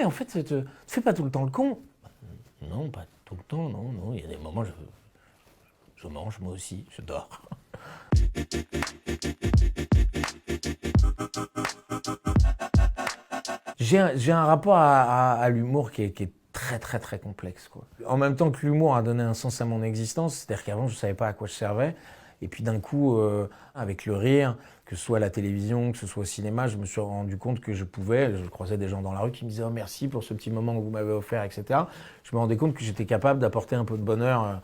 mais en fait, tu fais pas tout le temps le con. Non, pas tout le temps, non. Il y a des moments, je mange moi aussi, je dors. J'ai un rapport à l'humour qui est très complexe, quoi. En même temps que l'humour a donné un sens à mon existence, c'est-à-dire qu'avant je savais pas à quoi je servais, et puis d'un coup, avec le rire, que ce soit à la télévision, que ce soit au cinéma, je me suis rendu compte que je croisais des gens dans la rue qui me disaient « Oh merci pour ce petit moment que vous m'avez offert, etc. » Je me rendais compte que j'étais capable d'apporter un peu de bonheur,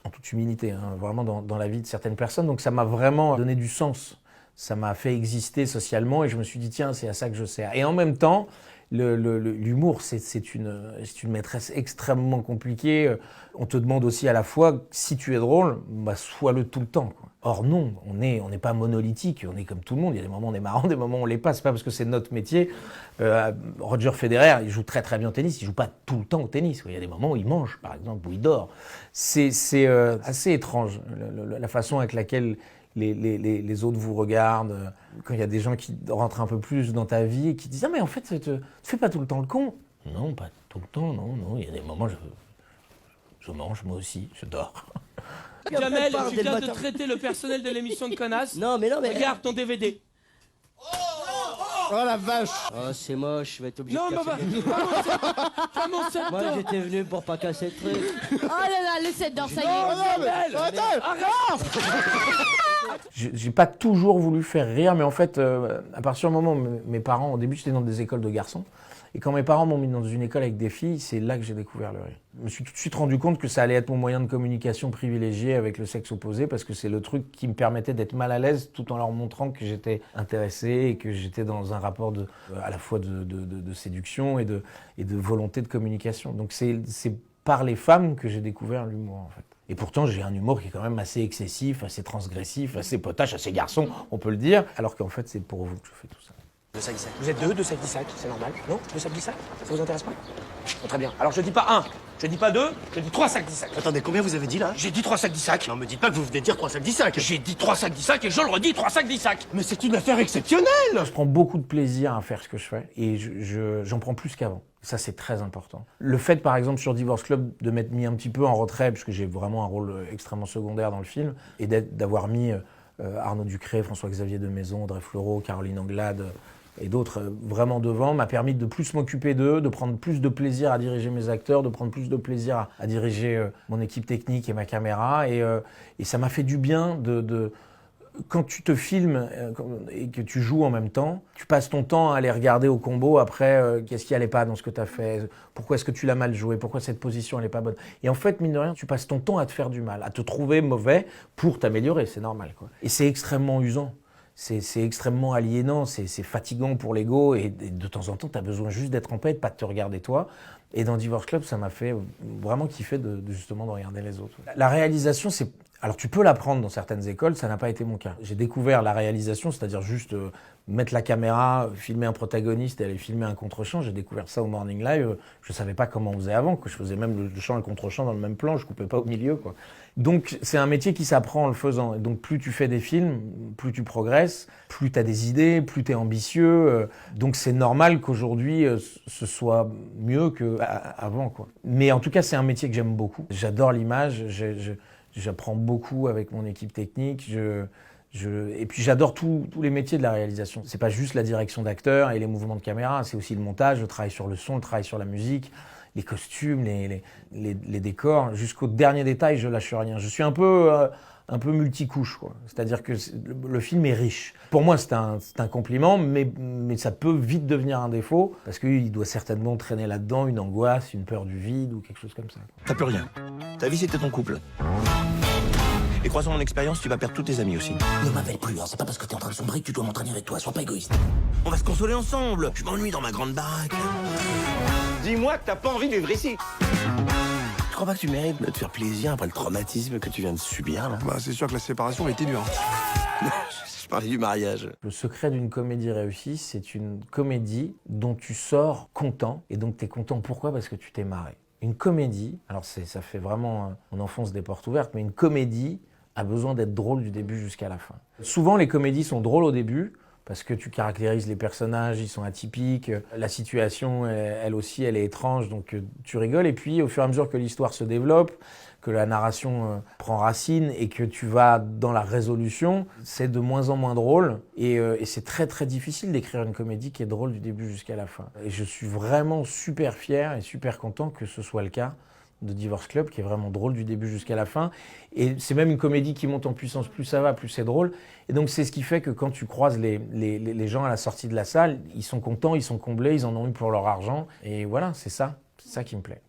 en toute humilité, hein, vraiment dans la vie de certaines personnes, donc ça m'a vraiment donné du sens. Ça m'a fait exister socialement et je me suis dit tiens, c'est à ça que je sers. Et en même temps, l'humour, c'est une maîtresse extrêmement compliquée. On te demande aussi à la fois, si tu es drôle, bah, sois-le tout le temps, quoi. Or non, on n'est pas monolithique, on est comme tout le monde. Il y a des moments où on est marrant, des moments où on l'est pas. C'est pas parce que c'est notre métier. Roger Federer, il joue très bien au tennis, il joue pas tout le temps au tennis. Il y a des moments où il mange, par exemple, où il dort. C'est assez étrange, la façon avec laquelle les autres vous regardent, quand il y a des gens qui rentrent un peu plus dans ta vie et qui disent « Ah mais en fait, tu fais pas tout le temps le con ». Non, pas tout le temps, non. Il y a des moments, je mange moi aussi, je dors. Jamel, tu viens de traiter le personnel de l'émission de connasse. Non mais... Regarde ton DVD. Oh la vache! Oh c'est moche, je vais être obligé Non, de mais casser. pas mon secteur. Moi j'étais venu pour pas casser le truc. Oh là là, le set d'or, ça y est. J'ai pas toujours voulu faire rire, mais en fait, à partir du moment où mes parents, au début j'étais dans des écoles de garçons, et quand mes parents m'ont mis dans une école avec des filles, c'est là que j'ai découvert le rire. Je me suis tout de suite rendu compte que ça allait être mon moyen de communication privilégié avec le sexe opposé, parce que c'est le truc qui me permettait d'être mal à l'aise tout en leur montrant que j'étais intéressé et que j'étais dans un rapport à la fois de séduction et de volonté de communication. Donc c'est par les femmes que j'ai découvert l'humour, en fait. Et pourtant, j'ai un humour qui est quand même assez excessif, assez transgressif, assez potache, assez garçon, on peut le dire, alors qu'en fait, c'est pour vous que je fais tout ça. Deux sacs Dissac. Vous êtes deux sacs Dissac, c'est normal. Non? Deux sacs Dissac? Ça vous intéresse pas? Bon, très bien. Alors je dis pas un, je dis pas deux, je dis 3 sacs Dissac. Attendez, combien vous avez dit là? J'ai dit 3 sacs Dissac. Non, me dites pas que vous venez de dire 3 sacs Dissac. J'ai dit 3 sacs Dissac et je le redis, 3 sacs Dissac. Mais c'est une affaire exceptionnelle! Je prends beaucoup de plaisir à faire ce que je fais et j'en prends plus qu'avant. Ça, c'est très important. Le fait, par exemple, sur Divorce Club, de m'être mis un petit peu en retrait, puisque j'ai vraiment un rôle extrêmement secondaire dans le film, et d'avoir mis Arnaud Ducré, François-Xavier de Maison, Audrey Fleurot, Caroline Anglade et d'autres vraiment devant, m'a permis de plus m'occuper d'eux, de prendre plus de plaisir à diriger mes acteurs, de prendre plus de plaisir à diriger mon équipe technique et ma caméra. Et ça m'a fait du bien quand tu te filmes et que tu joues en même temps, tu passes ton temps à aller regarder au combo après qu'est-ce qui allait pas dans ce que tu as fait, pourquoi est-ce que tu l'as mal joué, pourquoi cette position elle est pas bonne. Et en fait, mine de rien, tu passes ton temps à te faire du mal, à te trouver mauvais pour t'améliorer, c'est normal, quoi. Et c'est extrêmement usant. C'est extrêmement aliénant, c'est fatigant pour l'ego et de temps en temps, tu as besoin juste d'être en paix, de pas te regarder toi. Et dans Divorce Club, ça m'a fait vraiment kiffer justement de regarder les autres. La réalisation, c'est... Alors tu peux l'apprendre dans certaines écoles, ça n'a pas été mon cas. J'ai découvert la réalisation, c'est-à-dire juste mettre la caméra, filmer un protagoniste et aller filmer un contre-champ. J'ai découvert ça au Morning Live. Je savais pas comment on faisait avant, que je faisais même le champ et le contre-champ dans le même plan, je coupais pas au milieu, quoi. Donc c'est un métier qui s'apprend en le faisant. Et donc plus tu fais des films, plus tu progresses, plus tu as des idées, plus tu es ambitieux. Donc c'est normal qu'aujourd'hui ce soit mieux qu'avant, quoi. Mais en tout cas, c'est un métier que j'aime beaucoup. J'adore l'image, j'apprends beaucoup avec mon équipe technique. Et puis j'adore tous les métiers de la réalisation. C'est pas juste la direction d'acteur et les mouvements de caméra, c'est aussi le montage, le travail sur le son, le travail sur la musique, les costumes, les décors. Jusqu'au dernier détail, je lâche rien. Je suis un peu multicouche, quoi. C'est-à-dire que le film est riche. Pour moi, c'est un compliment, mais ça peut vite devenir un défaut, parce qu'il doit certainement traîner là-dedans une angoisse, une peur du vide ou quelque chose comme ça. T'as plus rien. Ta vie, c'était ton couple. Et croisant mon expérience, tu vas perdre tous tes amis aussi. Ne m'appelle plus, hein. C'est pas parce que t'es en train de sombrer que tu dois m'entraîner avec toi, sois pas égoïste. On va se consoler ensemble. Je m'ennuie dans ma grande baraque. Dis-moi que t'as pas envie de vivre ici. Je crois pas que tu mérites de te faire plaisir après le traumatisme que tu viens de subir, là. Bah, c'est sûr que la séparation était dure. Je parlais du mariage. Le secret d'une comédie réussie, c'est une comédie dont tu sors content. Et donc t'es content, pourquoi? Parce que tu t'es marré. Une comédie, alors ça fait vraiment, on enfonce des portes ouvertes, mais une comédie a besoin d'être drôle du début jusqu'à la fin. Souvent, les comédies sont drôles au début, parce que tu caractérises les personnages, ils sont atypiques, la situation, elle aussi, elle est étrange, donc tu rigoles. Et puis, au fur et à mesure que l'histoire se développe, que la narration prend racine et que tu vas dans la résolution, c'est de moins en moins drôle. Et c'est très très difficile d'écrire une comédie qui est drôle du début jusqu'à la fin. Et je suis vraiment super fier et super content que ce soit le cas de Divorce Club, qui est vraiment drôle du début jusqu'à la fin. Et c'est même une comédie qui monte en puissance, plus ça va, plus c'est drôle. Et donc c'est ce qui fait que quand tu croises les gens à la sortie de la salle, ils sont contents, ils sont comblés, ils en ont eu pour leur argent. Et voilà, c'est ça qui me plaît.